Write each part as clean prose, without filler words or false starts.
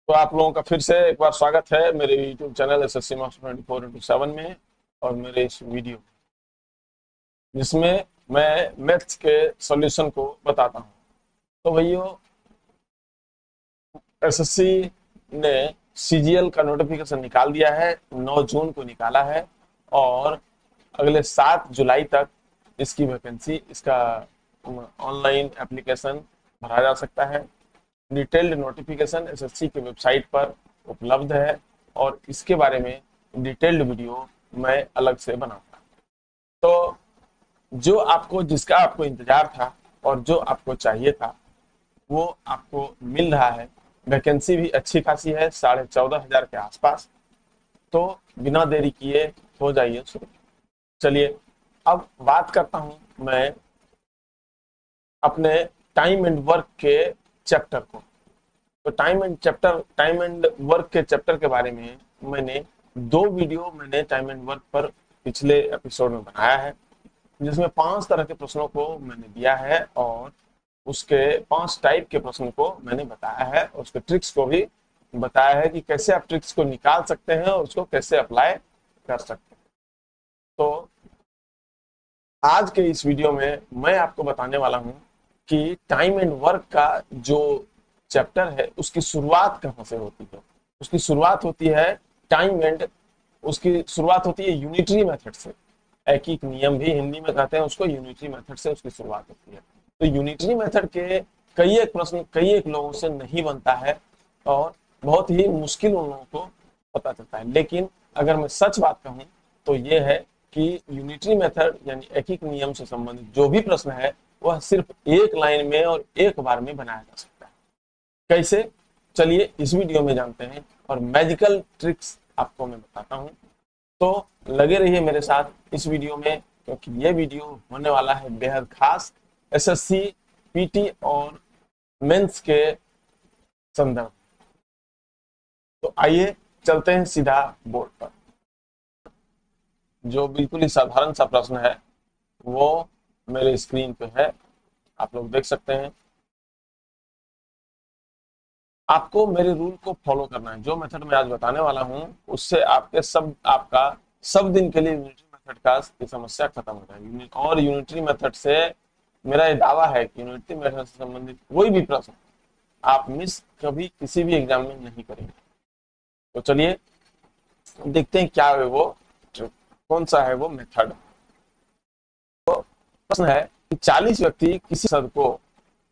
तो आप लोगों का फिर से एक बार स्वागत है मेरे YouTube चैनल एसएससी मास्टर 24/7 में और मेरे इस वीडियो जिसमें मैं मैथ्स के सॉल्यूशन को बताता हूं। तो भैया एसएससी ने सीजीएल का नोटिफिकेशन निकाल दिया है, 9 जून को निकाला है और अगले 7 जुलाई तक इसकी वैकेंसी, इसका ऑनलाइन एप्लीकेशन भरा जा सकता है। डिटेल्ड नोटिफिकेशन एसएससी की वेबसाइट पर उपलब्ध है और इसके बारे में डिटेल्ड वीडियो मैं अलग से बनाऊंगा। तो जिसका आपको इंतजार था और जो आपको चाहिए था वो आपको मिल रहा है। वैकेंसी भी अच्छी खासी है, 14,500 के आसपास। तो बिना देरी किए हो जाइए शुरू। चलिए अब बात करता हूं मैं अपने टाइम एंड वर्क के चैप्टर को। तो टाइम एंड वर्क के चैप्टर के बारे में मैंने 2 वीडियो टाइम एंड वर्क पर पिछले एपिसोड में बनाया है, जिसमें 5 तरह के प्रश्नों को मैंने दिया है और उसके 5 टाइप के प्रश्न को मैंने बताया है और उसके ट्रिक्स को भी बताया है कि कैसे आप ट्रिक्स को निकाल सकते हैं और उसको कैसे अप्लाई कर सकते हैं। तो आज के इस वीडियो में मैं आपको बताने वाला हूं कि टाइम एंड वर्क का जो चैप्टर है उसकी शुरुआत कहां से होती है। उसकी शुरुआत होती है टाइम एंड उसकी शुरुआत होती है यूनिटरी मेथड से। एकीक नियम भी हिंदी में कहते हैं उसको, यूनिटरी मेथड से उसकी शुरुआत होती है। तो यूनिटरी मेथड के कई एक प्रश्न कई एक लोगों से नहीं बनता है और बहुत ही मुश्किल उन लोगों को पता चलता है। लेकिन अगर मैं सच बात कहूं तो ये है कि यूनिटरी मेथड यानी एकीक नियम से संबंधित जो भी प्रश्न है वह सिर्फ एक लाइन में और एक बार में बनाया जा सकता है। कैसे, चलिए इस वीडियो में जानते हैं और मैजिकल ट्रिक्स आपको मैं बताता हूं। तो लगे रहिए मेरे साथ इस वीडियो में, क्योंकि ये वीडियो होने वाला है बेहद खास एसएससी, पीटी और मेंस के संदर्भ। तो आइए चलते हैं सीधा बोर्ड पर। जो बिल्कुल ही साधारण सा प्रश्न है वो मेरे स्क्रीन पे है, आप लोग देख सकते हैं। आपको मेरे रूल को फॉलो करना है। जो मेथड मैं आज बताने वाला हूं उससे आपका सब दिन के लिए यूनिटरी मेथड का की समस्या खत्म हो जाएगी। और यूनिटरी मेथड से मेरा ये दावा है कि यूनिटरी मेथड से संबंधित कोई भी प्रश्न आप मिस कभी किसी भी एग्जाम में नहीं करेंगे। तो चलिए देखते हैं क्या है वो, कौन सा है वो मेथड। तो प्रश्न है कि 40 व्यक्ति किसी रसद को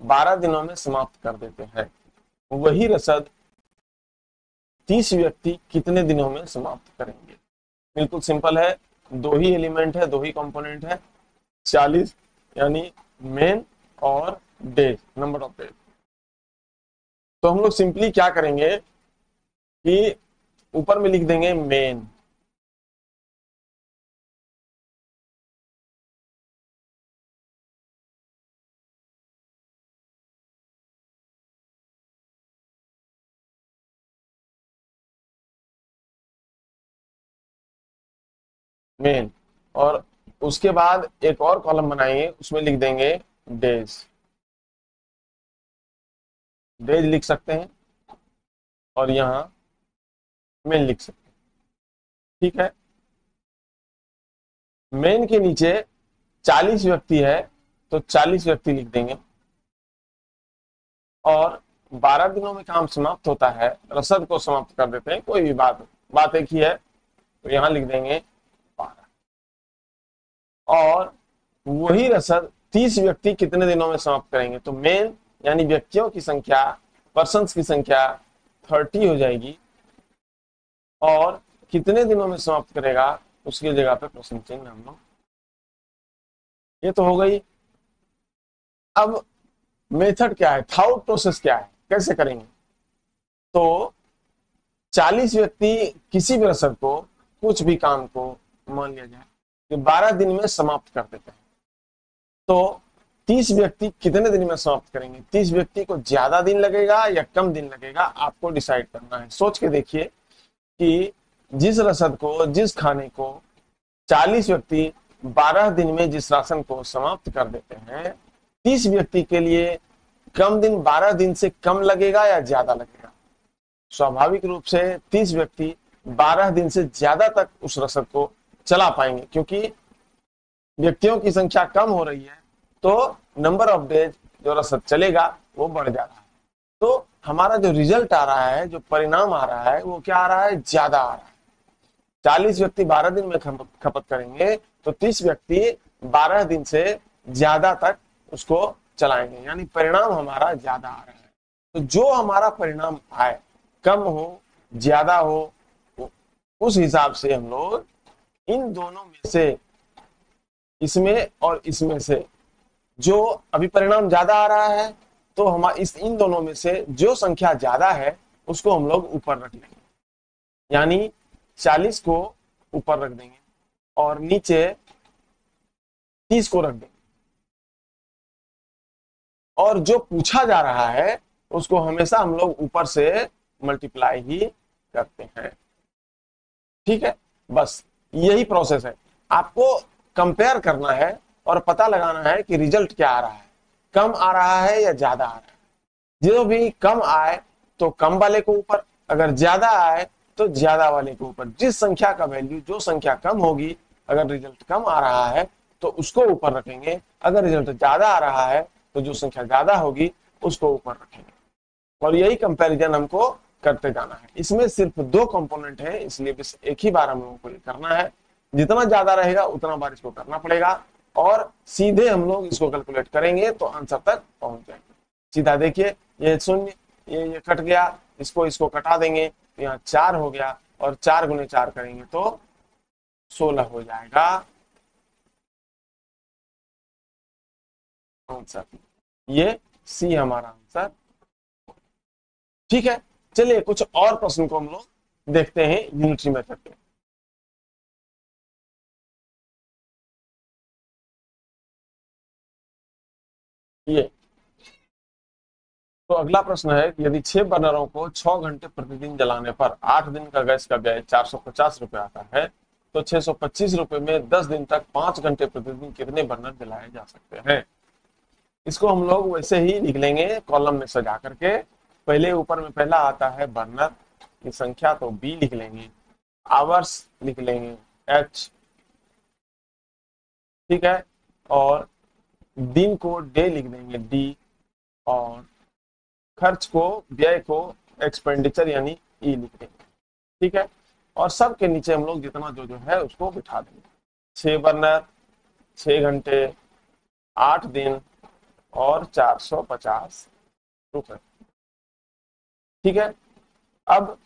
12 दिनों में समाप्त कर देते हैं, वही रसद 30 व्यक्ति कितने दिनों में समाप्त करेंगे। बिल्कुल सिंपल है, 2 ही एलिमेंट है, 2 ही कंपोनेंट है, 40 यानी मेन और डेज, नंबर ऑफ डेज। तो हम लोग सिंपली क्या करेंगे कि ऊपर में लिख देंगे मेन, मेन, और उसके बाद एक और कॉलम बनाएंगे, उसमें लिख देंगे डेज। डेज लिख सकते हैं और यहां मेन लिख सकते हैं। ठीक है, मेन के नीचे 40 व्यक्ति है तो 40 व्यक्ति लिख देंगे और 12 दिनों में काम समाप्त होता है, रसद को समाप्त कर देते हैं, कोई भी बात एक ही है, तो यहां लिख देंगे 12। और वही रसद 30 व्यक्ति कितने दिनों में समाप्त करेंगे। तो मेन यानी व्यक्तियों की संख्या, पर्सन्स की संख्या 30 हो जाएगी और कितने दिनों में समाप्त करेगा उसकी जगह पे प्रश्न चिन्ह हम लोग। ये तो हो गई। अब मेथड क्या है, थॉट प्रोसेस क्या है, कैसे करेंगे। तो 40 व्यक्ति किसी भी रसद को, कुछ भी काम को मान लिया जाए कि 12 दिन में समाप्त कर देते हैं, तो 30 व्यक्ति कितने दिन में समाप्त करेंगे। 30 व्यक्ति को ज्यादा दिन लगेगा या कम दिन लगेगा, आपको डिसाइड करना है। सोच के देखिए कि जिस रसद को, जिस खाने को 40 व्यक्ति 12 दिन में जिस राशन को समाप्त कर देते हैं, 30 व्यक्ति के लिए कम दिन, 12 दिन से कम लगेगा या ज्यादा लगेगा। स्वाभाविक रूप से 30 व्यक्ति 12 दिन से ज्यादा तक उस रसद को चला पाएंगे, क्योंकि व्यक्तियों की संख्या कम हो रही है तो नंबर ऑफ डेज जो रसद चलेगा वो बढ़ जा रहा है। तो हमारा जो रिजल्ट आ रहा है, जो परिणाम आ रहा है, वो क्या आ रहा है, ज्यादा आ रहा है। 40 व्यक्ति 12 दिन में खपत करेंगे तो 30 व्यक्ति 12 दिन से ज्यादा तक उसको चलाएंगे, यानी परिणाम हमारा ज्यादा आ रहा है। तो जो हमारा परिणाम आए, कम हो ज्यादा हो, उस हिसाब से हम लोग इन दोनों में से, इसमें और इसमें से जो अभी परिणाम ज्यादा आ रहा है, तो हम इन दोनों में से जो संख्या ज्यादा है उसको हम लोग ऊपर रख लेंगे, यानी 40 को ऊपर रख देंगे और नीचे 30 को रख देंगे, और जो पूछा जा रहा है उसको हमेशा हम लोग ऊपर से मल्टीप्लाई ही करते हैं। ठीक है, बस यही प्रोसेस है। आपको कंपेयर करना है और पता लगाना है कि रिजल्ट क्या आ रहा है, कम आ रहा है या ज्यादा आ रहा है। जो भी कम आए तो कम वाले को ऊपर, अगर ज्यादा आए तो ज्यादा वाले के ऊपर। जिस संख्या का वैल्यू, जो संख्या कम होगी, अगर रिजल्ट कम आ रहा है तो उसको ऊपर रखेंगे, अगर रिजल्ट ज्यादा आ रहा है तो जो संख्या ज्यादा होगी उसको ऊपर रखेंगे। और यही कंपैरिजन हमको करते जाना है। इसमें सिर्फ 2 कंपोनेंट है, इसलिए बस एक ही बार हम लोगों को ये करना है। जितना ज्यादा रहेगा उतना बार इसको करना पड़ेगा और सीधे हम लोग इसको कैलकुलेट करेंगे तो आंसर तक पहुंच जाएंगे। सीधा देखिए, ये शून्य, ये कट गया, इसको कटा देंगे तो यहाँ 4 हो गया, और 4 गुने 4 करेंगे तो 16 हो जाएगा आंसर। ये सी हमारा आंसर। ठीक है, चलिए कुछ और प्रश्न को हम लोग देखते हैं यूनिटरी मेथड पे। ये तो अगला प्रश्न है कि यदि 6 बर्नरों को 6 घंटे प्रतिदिन जलाने पर 8 दिन का गैस का व्यय 450 रुपए आता है, तो 625 रुपए में 10 दिन तक 5 घंटे प्रतिदिन कितने बर्नर जलाए जा सकते हैं। इसको हम लोग वैसे ही लिख लेंगे कॉलम में सजा करके। पहले ऊपर में पहला आता है बर्नर की संख्या, तो बी लिख लेंगे, आवर्स लिख लेंगे एच, ठीक है, और दिन को डे लिख देंगे डी, और खर्च को, व्यय को एक्सपेंडिचर यानी ई लिख देंगे। ठीक है, और सब के नीचे हम लोग जितना जो है उसको बिठा देंगे। 6 बर्नर, 6 घंटे, 8 दिन और 450 रुपए। ठीक है, अब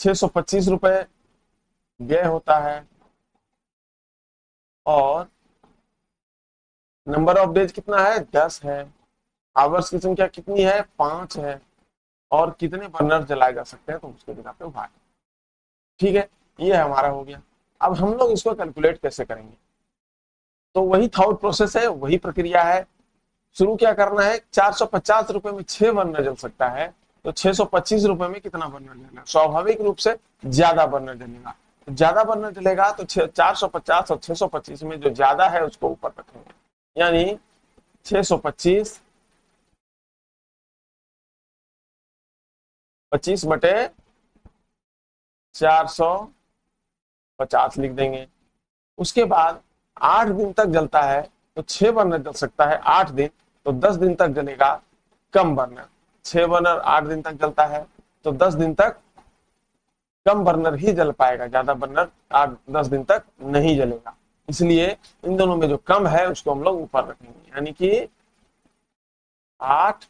625 रुपए व्यय होता है और नंबर ऑफ डेज कितना है, 10 है, आवर्स की संख्या कितनी है, 5 है, और कितने बर्नर जलाए जा सकते हैं तो उसके दिखाते हो भाग। ठीक है, ये हमारा हो गया। अब हम लोग इसको कैलकुलेट कैसे करेंगे, तो वही थॉट प्रोसेस है, वही प्रक्रिया है। शुरू क्या करना है, 450 रुपए में 6 बर्नर जल सकता है, तो 625 रुपए में कितना बर्नर जलेगा, स्वाभाविक रूप से ज्यादा बर्नर जलेगा। ज्यादा बर्नर जलेगा तो 450 और 625 में जो ज्यादा है उसको ऊपर रखेंगे, यानी 625 25 बटे 450 लिख देंगे। उसके बाद 8 दिन तक जलता है तो 6 बर्नर जल सकता है 8 दिन, तो 10 दिन तक जलेगा कम बर्नर। 6 बर्नर 8 दिन तक जलता है तो 10 दिन तक कम बर्नर ही जल पाएगा, ज्यादा बर्नर 8-10 दिन तक नहीं जलेगा। इसलिए इन दोनों में जो कम है उसको हम लोग ऊपर रखेंगे, यानी कि 8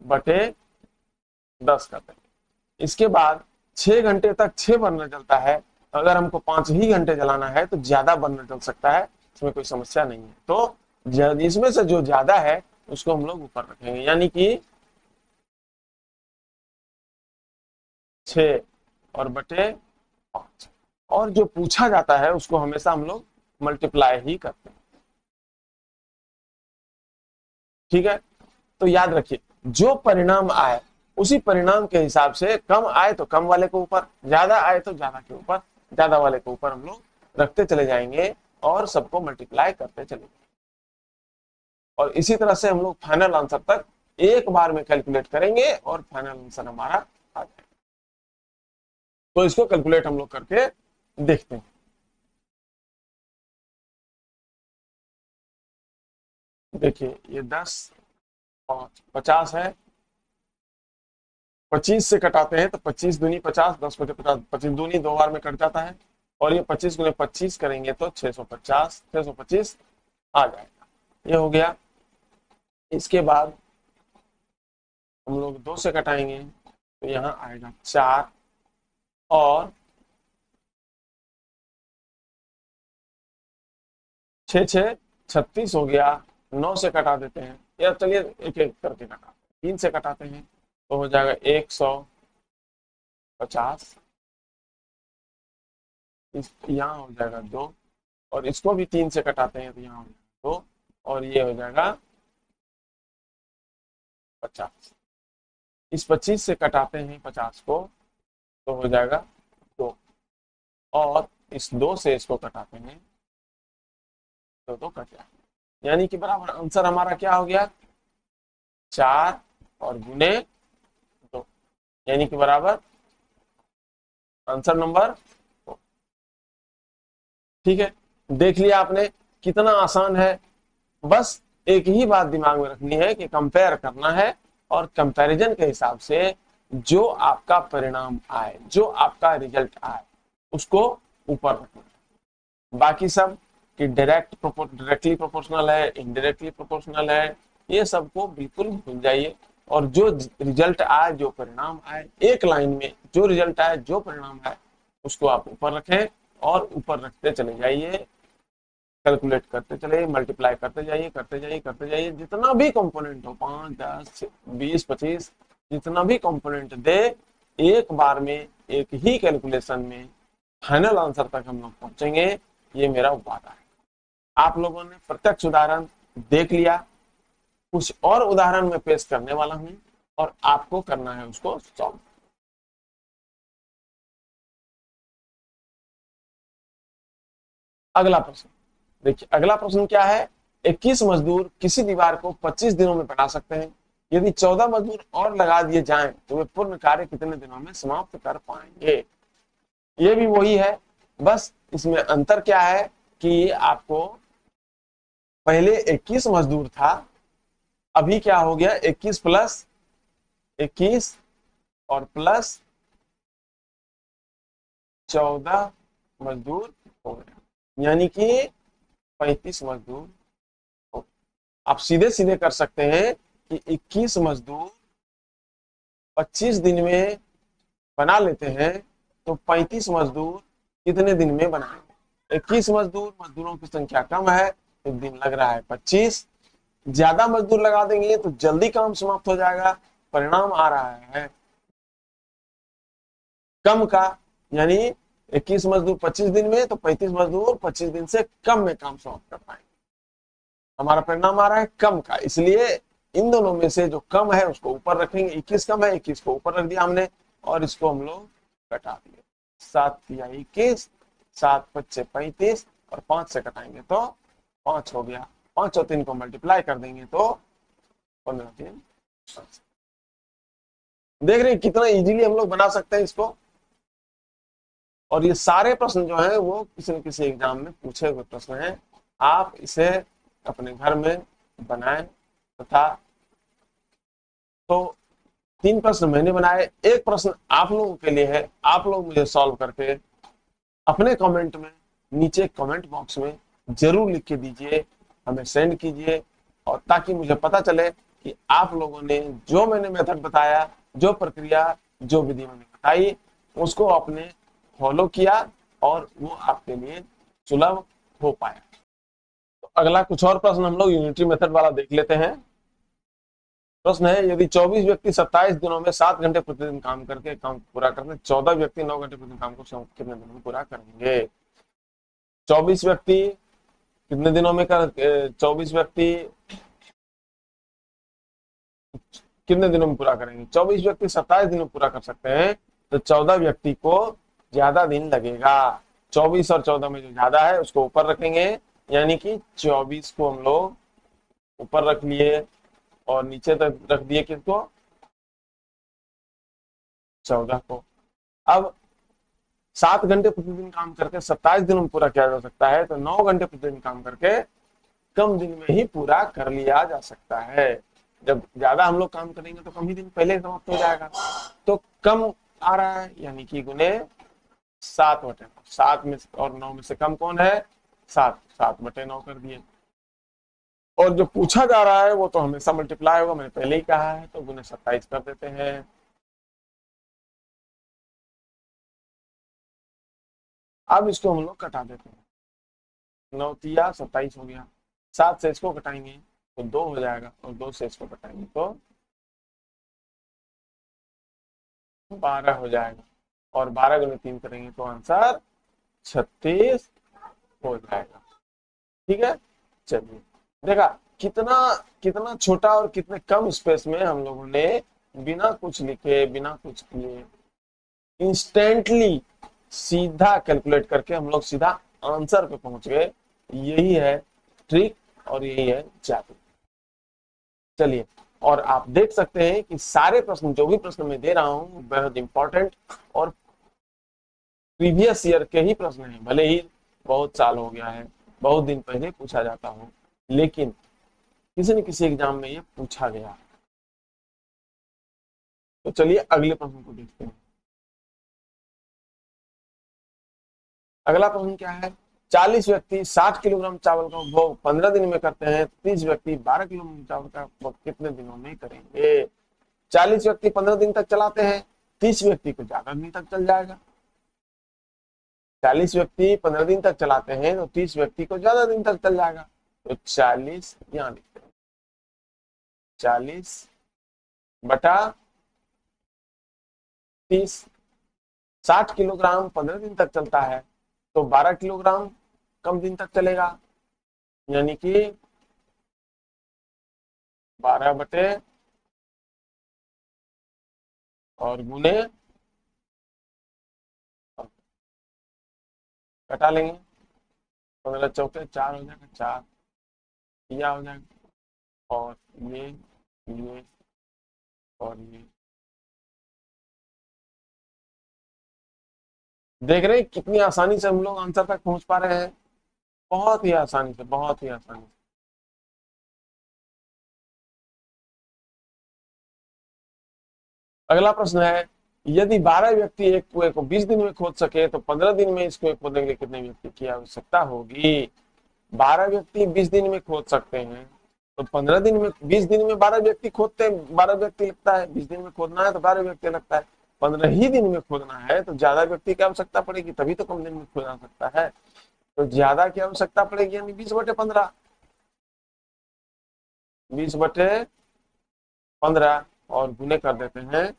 बटे 10 कर देंगे। इसके बाद 6 घंटे तक 6 बर्नर जलता है, अगर हमको 5 ही घंटे जलाना है तो ज्यादा बर्नर जल सकता है, इसमें कोई समस्या नहीं है। तो इसमें से जो ज्यादा है उसको हम लोग ऊपर रखेंगे, यानी कि 6 और बटे 5, और जो पूछा जाता है उसको हमेशा हम लोग मल्टीप्लाई ही करते हैं। ठीक है, तो याद रखिए, जो परिणाम आए उसी परिणाम के हिसाब से, कम आए तो कम वाले को ऊपर, ज्यादा आए तो ज्यादा के ऊपर, ज्यादा वाले को ऊपर हम लोग रखते चले जाएंगे और सबको मल्टीप्लाई करते चले जाएंगे। और इसी तरह से हम लोग फाइनल आंसर तक एक बार में कैलकुलेट करेंगे और फाइनल आंसर हमारा आ जाएगा। तो इसको कैलकुलेट हम लोग करके देखते हैं। देखिए ये 10 और 50 है, 25 से कटाते हैं तो 25 दूनी 50, 10 पचे 50, 25 दूनी 2 बार में कट जाता है, और ये 25 गुने 25 करेंगे तो 650, 625 आ जाएगा। ये हो गया। इसके बाद हम लोग 2 से कटाएंगे तो यहाँ आएगा 4, और 6 6 36 हो गया। 9 से कटा देते हैं, या चलिए एक एक करके कटा, 3 से कटाते हैं तो हो जाएगा 150, यहाँ हो जाएगा 2, और इसको भी 3 से कटाते हैं तो यहाँ हो जाएगा 2, और ये हो जाएगा 50। इस 25 से कटाते हैं 50 को तो हो जाएगा 2, और इस 2 से इसको कटाते हैं तो 2 कट जाएगा, यानी कि बराबर आंसर हमारा क्या हो गया, 4 और गुने 2, यानी कि बराबर आंसर नंबर 4। ठीक है, देख लिया आपने कितना आसान है। बस एक ही बात दिमाग में रखनी है कि कंपेयर करना है, और कंपैरिजन के हिसाब से जो आपका परिणाम आए, जो आपका रिजल्ट आए, उसको ऊपर रखना है। बाकी सब कि डायरेक्टली प्रोपोर्शनल है, इनडायरेक्टली प्रोपोर्शनल है, ये सबको बिल्कुल भूल जाइए, और जो रिजल्ट आए, जो परिणाम आए, एक लाइन में जो रिजल्ट आए, जो परिणाम आए, उसको आप ऊपर रखें और ऊपर रखते चले जाइए, कैलकुलेट करते चले, मल्टीप्लाई करते जाइए, करते जाइए, करते जाइए, जितना भी कंपोनेंट हो, 5 10 20 25, जितना भी कंपोनेंट दे, एक बार में एक ही कैलकुलेशन में फाइनल आंसर तक हम लोग पहुंचेंगे, ये मेरा वादा है। आप लोगों ने प्रत्यक्ष उदाहरण देख लिया, कुछ और उदाहरण मैं पेश करने वाला हूं, और आपको करना है उसको सॉल्व। अगला प्रश्न देखिए, अगला प्रश्न क्या है, 21 मजदूर किसी दीवार को 25 दिनों में बना सकते हैं। यदि 14 मजदूर और लगा दिए जाएं तो वे पूर्ण कार्य कितने दिनों में समाप्त कर पाएंगे। ये भी वही है, बस इसमें अंतर क्या है कि आपको पहले 21 मजदूर था, अभी क्या हो गया, 21 प्लस 21 और प्लस 14 मजदूर हो गया, यानी कि 35 मजदूर हो। आप सीधे सीधे कर सकते हैं कि 21 मजदूर 25 दिन में बना लेते हैं, तो 35 मजदूर कितने दिन में बनाएंगे। 21 मजदूरों की संख्या कम है तो दिन लग रहा है 25, ज्यादा मजदूर लगा देंगे तो जल्दी काम समाप्त हो जाएगा। परिणाम आ रहा है कम का, यानी 21 मजदूर 25 दिन में, तो 35 मजदूर 25 दिन से कम में काम समाप्त कर पाएंगे। हमारा परिणाम आ रहा है कम का, इसलिए इन दोनों में से जो कम है उसको ऊपर रखेंगे। 21 कम है, 21 को ऊपर रख दिया हमने, और इसको हम लोग घटा दिए। 7 या 21, 7 5 35, और 5 से घटाएंगे तो 5 हो गया। 5 और 3 को मल्टीप्लाई कर देंगे तो 15 3। देख रहे हैं कितना इजीली हम लोग बना सकते हैं इसको। और ये सारे प्रश्न जो हैं वो किसी न किसी एग्जाम में पूछे हुए प्रश्न हैं। आप इसे अपने घर में बनाएं, तथा तो 3 प्रश्न मैंने बनाए, एक प्रश्न आप लोगों के लिए है, आप लोग मुझे सॉल्व करके अपने कमेंट में, नीचे कमेंट बॉक्स में जरूर लिख के दीजिए, हमें सेंड कीजिए, और ताकि मुझे पता चले कि आप लोगों ने जो मैंने मेथड बताया, जो प्रक्रिया, जो विधि मैंने बताई, उसको आपने फॉलो किया और वो आपके लिए सुलभ हो पाया। तो अगला कुछ और प्रश्न हम लोग यूनिटरी मेथड वाला देख लेते हैं। प्रश्न है, यदि 24 व्यक्ति 27 दिनों में 7 घंटे प्रतिदिन काम करके काम पूरा करते हैं, 14 व्यक्ति 9 घंटे प्रतिदिन काम को कितने दिनों में पूरा करेंगे। 24 व्यक्ति कितने दिनों में 24 व्यक्ति कितने दिनों में पूरा करेंगे। 24 व्यक्ति 27 दिनों में पूरा कर सकते हैं, तो 14 व्यक्ति को ज्यादा दिन लगेगा। 24 और 14 में जो ज्यादा है उसको ऊपर रखेंगे, यानी कि 24 को हम लोग ऊपर रख लिए और नीचे तक रख दिए किसको, 14 को। अब 7 घंटे प्रतिदिन काम करके 27 दिन में पूरा किया जा सकता है, तो 9 घंटे प्रतिदिन काम करके कम दिन में ही पूरा कर लिया जा सकता है। जब ज्यादा हम लोग काम करेंगे तो कम ही दिन पहले समाप्त हो जाएगा। तो कम आ रहा है, यानी कि गुने 7/9। 7 में और 9 में से कम कौन है? 7। 7/9 कर दिए। और जो पूछा जा रहा है वो तो हमेशा मल्टीप्लाई होगा, मैंने पहले ही कहा है, तो गुने 27 कर देते हैं। अब इसको हम लोग कटा देते हैं। 9 तिया 27 हो गया। 7 से इसको कटाएंगे तो 2 हो जाएगा, और 2 से इसको कटाएंगे तो 12 हो जाएगा, और 12 गुने 3 करेंगे तो आंसर 36 हो जाएगा। ठीक है, चलिए देखा कितना कितना छोटा और कितने कम स्पेस में हम लोगों ने बिना कुछ लिखे, बिना कुछ किए, इंस्टेंटली सीधा कैलकुलेट करके हम लोग सीधा आंसर पे पहुंच गए। यही है ट्रिक और यही है जादू। चलिए, और आप देख सकते हैं कि सारे प्रश्न, जो भी प्रश्न मैं दे रहा हूं, बेहद इंपॉर्टेंट और प्रीवियस ईयर के ही प्रश्न हैं। भले ही बहुत साल हो गया है, बहुत दिन पहले पूछा जाता हो, लेकिन किसी न किसी एग्जाम में ये पूछा गया। तो चलिए अगले प्रश्न को देखते हैं। अगला प्रश्न क्या है? 40 व्यक्ति 60 किलोग्राम चावल का उपभोग 15 दिन में करते हैं, 30 व्यक्ति 12 किलोग्राम चावल का उपभोग कितने दिनों में करेंगे? 40 व्यक्ति 15 दिन तक चलाते हैं, 30 व्यक्ति को ज्यादा दिन तक चल जाएगा। 40 व्यक्ति 15 दिन तक चलाते हैं तो 30 व्यक्ति को ज्यादा दिन तक चल जाएगा। तो 40 यहां लिखते हैं, 40/30। 60 किलोग्राम 15 दिन तक चलता है, तो 12 किलोग्राम कम दिन तक चलेगा, यानी कि 12 और गुने कटा लेंगे। 15 चौके 4 हो जाएगा, 4 यह हो जाएगा, और ये और ये। देख रहे हैं कितनी आसानी से हम लोग आंसर तक पहुंच पा रहे हैं? बहुत ही आसानी से, बहुत ही आसानी से। अगला प्रश्न है, यदि 12 व्यक्ति एक कुएं को 20 दिन में खोद सके तो 15 दिन में इस कुएं को खोदने के लिए कितने व्यक्ति की आवश्यकता होगी? 12 व्यक्ति 20 दिन में खोद सकते हैं, तो 15 दिन में, 20 दिन में 12 व्यक्ति खोदते हैं, 12 व्यक्ति लगता है। 20 दिन में खोदना है तो 12 व्यक्ति लगता है। 15 ही दिन में खोदना है तो ज्यादा व्यक्ति की आवश्यकता पड़ेगी, तभी तो कम दिन में खोदा सकता है। तो ज्यादा की आवश्यकता पड़ेगी, यानी 20/15। 20/15 और गुने कर देते हैं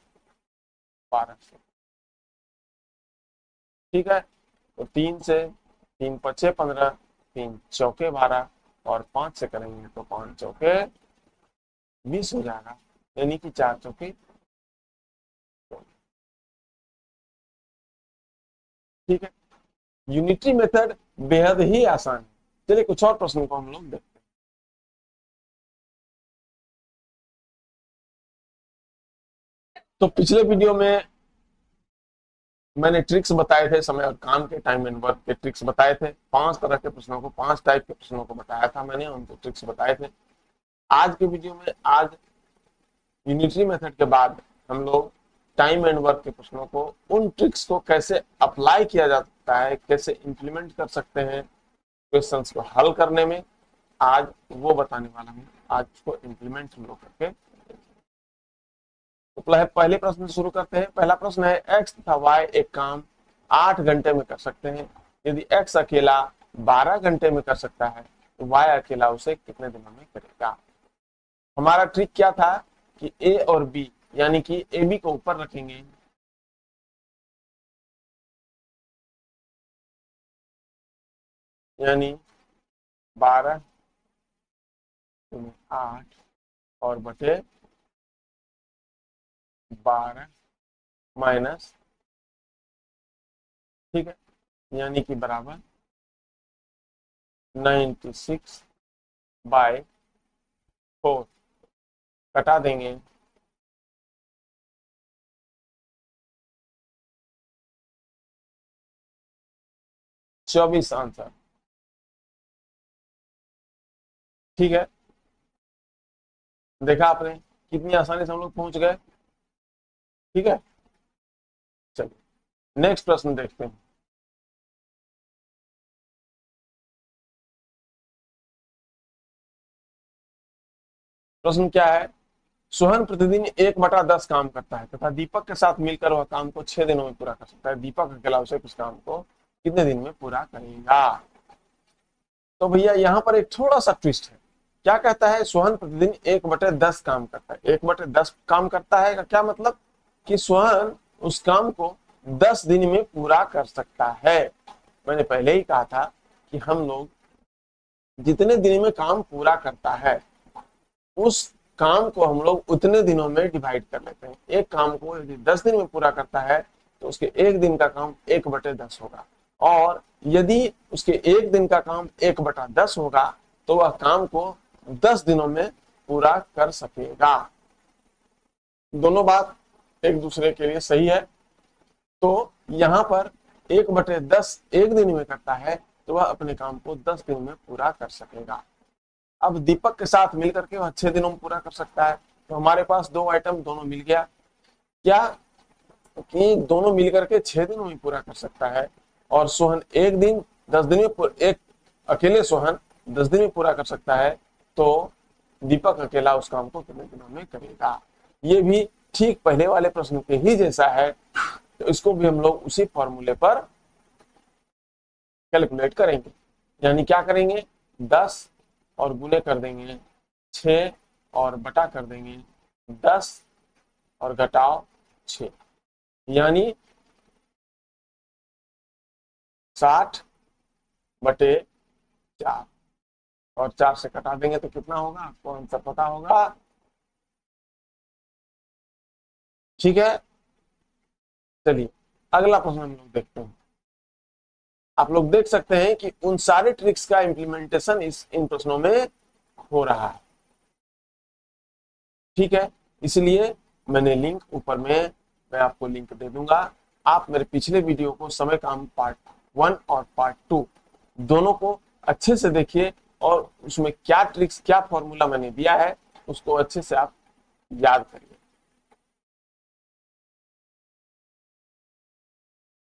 12 से। ठीक है, तो 3 से, 3×5 = 15, 3 चौके 12 और 5 से करेंगे तो 5 चौके 20 हो जाएगा, यानी कि 4 चौके। ठीक है, यूनिटरी मेथड बेहद ही आसान है। चलिए कुछ और प्रश्नों को हम लोग देखते हैं। तो पिछले वीडियो में मैंने ट्रिक्स बताए थे, समय और काम के, टाइम एंड वर्क के ट्रिक्स बताए थे। 5 तरह के प्रश्नों को, 5 टाइप के प्रश्नों को बताया था मैंने, उनको ट्रिक्स बताए थे। आज के वीडियो में, आज यूनिटरी मेथड के बाद हम लोग टाइम एंड वर्क के प्रश्नों को, उन ट्रिक्स को कैसे अप्लाई किया जा सकता है, कैसे इंप्लीमेंट कर सकते हैं क्वेश्चंस को हल करने में, आज वो बताने वाला हूँ। आज को इंप्लीमेंट हम लोग करके, तो पहले प्रश्न से शुरू करते हैं। पहला प्रश्न है, एक्स तथा वाई एक काम 8 घंटे में कर सकते हैं। यदि एक्स अकेला 12 घंटे में कर सकता है तो वाई अकेला उसे कितने दिनों में करेगा? हमारा ट्रिक क्या था कि ए और बी, यानी कि ए बी को ऊपर रखेंगे, यानी 12×8 और बटे 12 - ठीक है, यानी कि बराबर 96/4। कटा देंगे 24 आंसर। ठीक है, देखा आपने कितनी आसानी से हम लोग पहुंच गए। ठीक है, चलिए नेक्स्ट प्रश्न देखते हैं। प्रश्न क्या है? सोहन प्रतिदिन 1/10 काम करता है तथा दीपक के साथ मिलकर वह काम को 6 दिनों में पूरा कर सकता है। दीपक अकेला उसे कुछ काम को कितने दिन में पूरा करेगा? तो भैया यहाँ पर एक थोड़ा सा ट्विस्ट है। क्या कहता है? सोहन प्रतिदिन 1/10 काम करता है। 1/10 काम करता है का क्या मतलब? कि सोहन उस काम को 10 दिन में पूरा कर सकता है। मैंने पहले ही कहा था कि हम लोग जितने दिन में काम पूरा करता है उस काम को हम लोग उतने दिनों में डिवाइड कर लेते हैं। एक काम को यदि 10 दिन में पूरा करता है तो उसके एक दिन का काम 1/10 होगा, और यदि उसके एक दिन का काम 1/10 होगा तो वह काम को 10 दिनों में पूरा कर सकेगा। दोनों बात एक दूसरे के लिए सही है। तो यहाँ पर 1/10 एक दिन में करता है तो वह अपने काम को 10 दिन में पूरा कर सकेगा। अब दीपक के साथ मिलकर के वह 6 दिनों में पूरा कर सकता है। तो हमारे पास दो आइटम दोनों मिल गया। क्या कि दोनों मिलकर के 6 दिनों में पूरा कर सकता है, और सोहन एक दिन 10 दिन में एक अकेले सोहन 10 दिन में पूरा कर सकता है, तो दीपक अकेला उस काम को कितने दिनों में करेगा? ये भी ठीक पहले वाले प्रश्न के ही जैसा है। तो इसको भी हम लोग उसी फॉर्मूले पर कैलकुलेट करेंगे। यानी क्या करेंगे? 10 और गुने कर देंगे 6 और बटा कर देंगे 10 और घटाओ 6, यानी 60/4, और 4 से कटा देंगे तो कितना होगा? आपको आंसर पता होगा। ठीक है, चलिए अगला प्रश्न हम लोग देखते हैं। आप लोग देख सकते हैं कि उन सारे ट्रिक्स का इंप्लीमेंटेशन इन प्रश्नों में हो रहा है। ठीक है, इसलिए मैंने लिंक ऊपर में मैं आपको लिंक दे दूंगा। आप मेरे पिछले वीडियो को समय काम पार्ट 1 और पार्ट 2 दोनों को अच्छे से देखिए, और उसमें क्या ट्रिक्स क्या फॉर्मूला मैंने दिया है उसको अच्छे से आप याद करिए।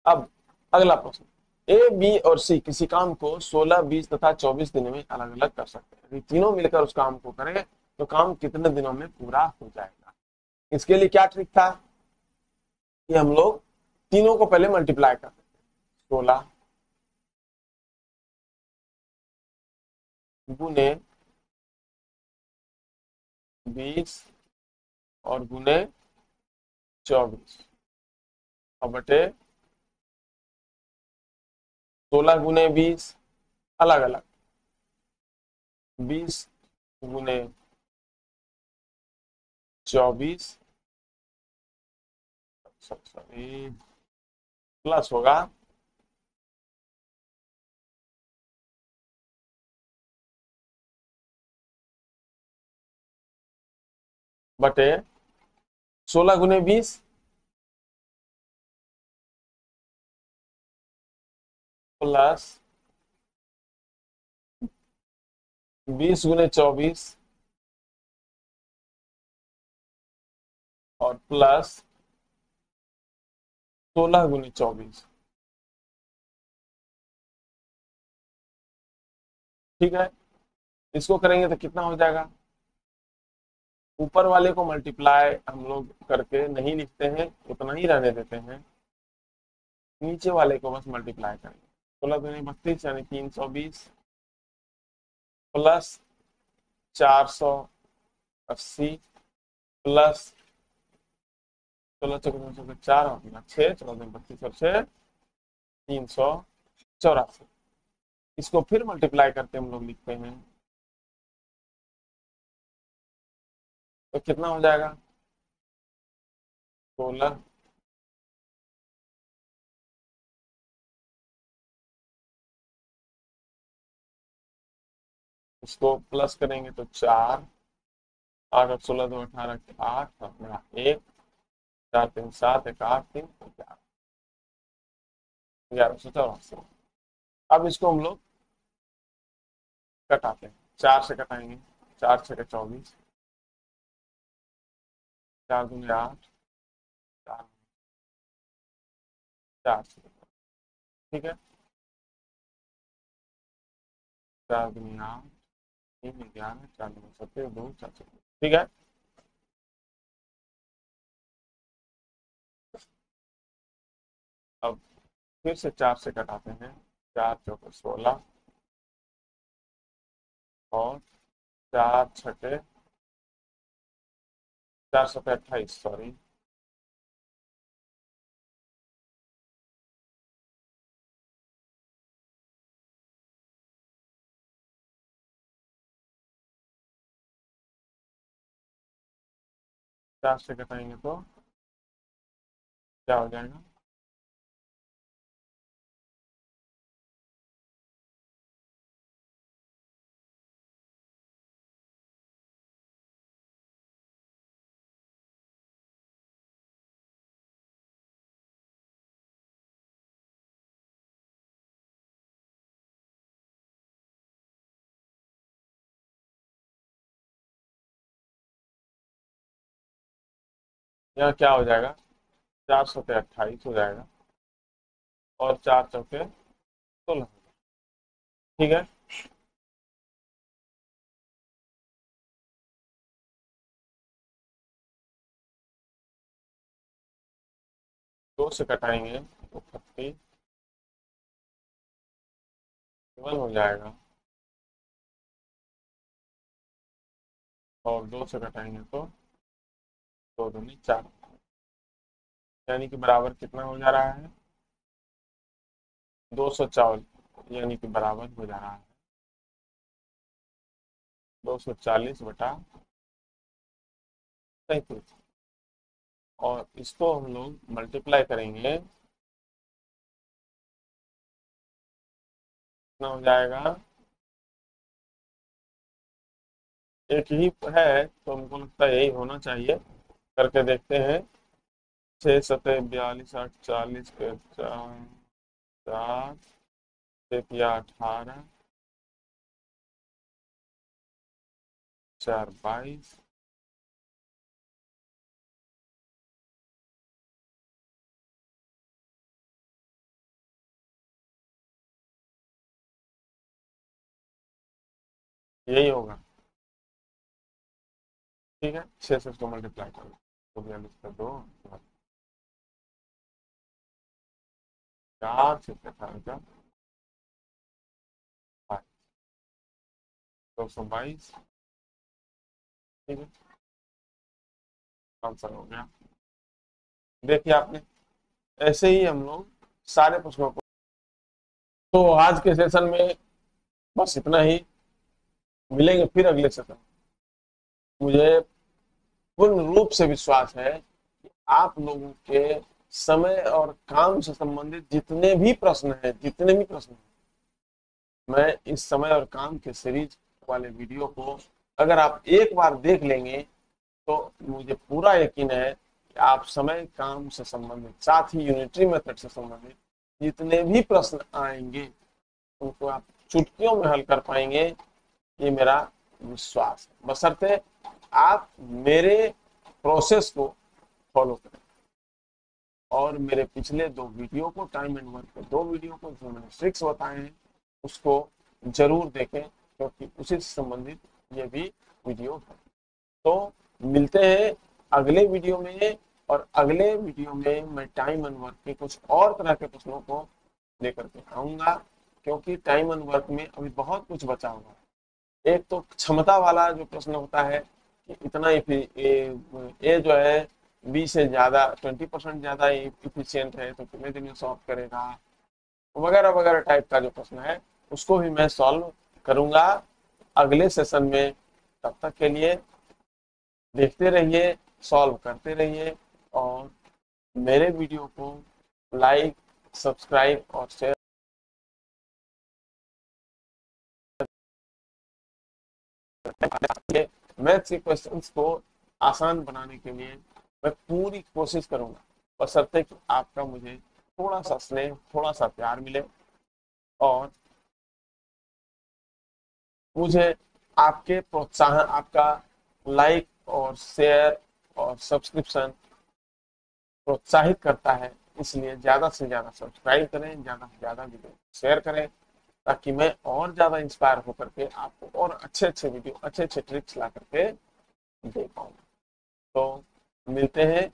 अब अगला प्रश्न, ए, बी और सी किसी काम को 16, 20 तथा 24 दिन में अलग अलग कर सकते हैं। यदि तीनों मिलकर उस काम को करें तो काम कितने दिनों में पूरा हो जाएगा? इसके लिए क्या ट्रिक था कि हम लोग तीनों को पहले मल्टीप्लाई कर देते हैं। 16 गुने 20 और गुने 24 और बटे 16 गुने 20 अलग अलग, 20 गुने 24 सॉरी प्लस होगा बटे 16 गुने 20 प्लस 20 गुने 24 और प्लस 16 गुने 24। ठीक है, इसको करेंगे तो कितना हो जाएगा? ऊपर वाले को मल्टीप्लाई हम लोग करके नहीं लिखते हैं, उतना ही रहने देते हैं। नीचे वाले को बस मल्टीप्लाई करेंगे। 16 दूनी 32 यानी 320 प्लस 480 प्लस 16 4 और 6, 14 32 और 6 384। इसको फिर मल्टीप्लाई करके हम लोग लिखते हैं तो कितना हो जाएगा? 16 इसको प्लस करेंगे तो 4, 8 और 16 2 18 8 अपना 1, 4 3 7 1 8 3 11, 1184। अब इसको हम लोग कटाते हैं, 4 से कटाएंगे, 4 छके 24, 4 दूनी 8, 4 4 ठीक है, 4 दूनी 8, 3 11, 4 9 17, 2 4 ठीक है। अब फिर से 4 से कटाते हैं, 4 चौके 16 और 4 छठे 4 सतह 28, सॉरी, 4 से कटाएंगे तो क्या हो जाएगा, 'यहाँ क्या हो जाएगा, 4 सतह 28 हो जाएगा और 4 चौके 16, ठीक है। 2 से कटाएंगे तो 31 हो जाएगा और 2 से कटाएंगे तो 2 दूनी 4, यानी कि बराबर कितना हो जा रहा है, 240, यानी कि बराबर हो जा रहा है 240/37, और इसको हम लोग मल्टीप्लाई करेंगे, कितना हो जाएगा, एक ही है तो हमको लगता है यही होना चाहिए, करके देखते हैं। 6 सतह 42 8 40 के 4 4 7 18, 4 22, यही होगा, ठीक है। 6 से इसको मल्टीप्लाई करो तो 42 का 2, 4 से 18 का 222, ठीक है, आंसर हो गया। देखिए आपने, ऐसे ही हम लोग सारे प्रश्नों को, तो आज के सेशन में बस इतना ही, मिलेंगे फिर अगले सेशन। मुझे पूर्ण रूप से विश्वास है कि आप लोगों के समय और काम से संबंधित जितने भी प्रश्न हैं, मैं इस समय और काम के सीरीज वाले वीडियो को अगर आप एक बार देख लेंगे तो मुझे पूरा यकीन है कि आप समय काम से संबंधित, साथ ही यूनिटरी मेथड से संबंधित जितने भी प्रश्न आएंगे उनको आप चुटकियों में हल कर पाएंगे, ये मेरा विश्वास है, बशर्ते आप मेरे प्रोसेस को फॉलो करें और मेरे पिछले 2 वीडियो को, टाइम एंड वर्क के 2 वीडियो को जो मैंने ट्रिक्स बताए हैं उसको जरूर देखें, क्योंकि उसी से संबंधित ये भी वीडियो है। तो मिलते हैं अगले वीडियो में, और अगले वीडियो में मैं टाइम एंड वर्क के कुछ और तरह के प्रश्नों को लेकर के आऊंगा, क्योंकि टाइम एंड वर्क में अभी बहुत कुछ बचा हुआ है। एक तो क्षमता वाला जो प्रश्न होता है कि इतना ये जो है 20 से ज्यादा 20% ज्यादा इफिशियंट है तो कितने दिन में सॉल्व करेगा, वगैरह वगैरह टाइप का जो प्रश्न है उसको भी मैं सॉल्व करूंगा अगले सेशन में। तब तक के लिए देखते रहिए, सॉल्व करते रहिए, और मेरे वीडियो को लाइक, सब्सक्राइब और शेयर। मैथ्स के क्वेश्चंस को आसान बनाने के लिए मैं पूरी कोशिश करूंगा, बशर्ते कि आपका मुझे थोड़ा सा स्नेह, थोड़ा सा प्यार मिले। और मुझे आपके प्रोत्साहन, आपका लाइक और शेयर और सब्सक्रिप्शन प्रोत्साहित करता है। इसलिए ज्यादा से ज्यादा सब्सक्राइब करें, ज्यादा से ज्यादा वीडियो शेयर करें, ताकि मैं और ज्यादा इंस्पायर होकर के आपको और अच्छे अच्छे वीडियो, अच्छे अच्छे ट्रिक्स ला करके दे पाऊँ। तो मिलते हैं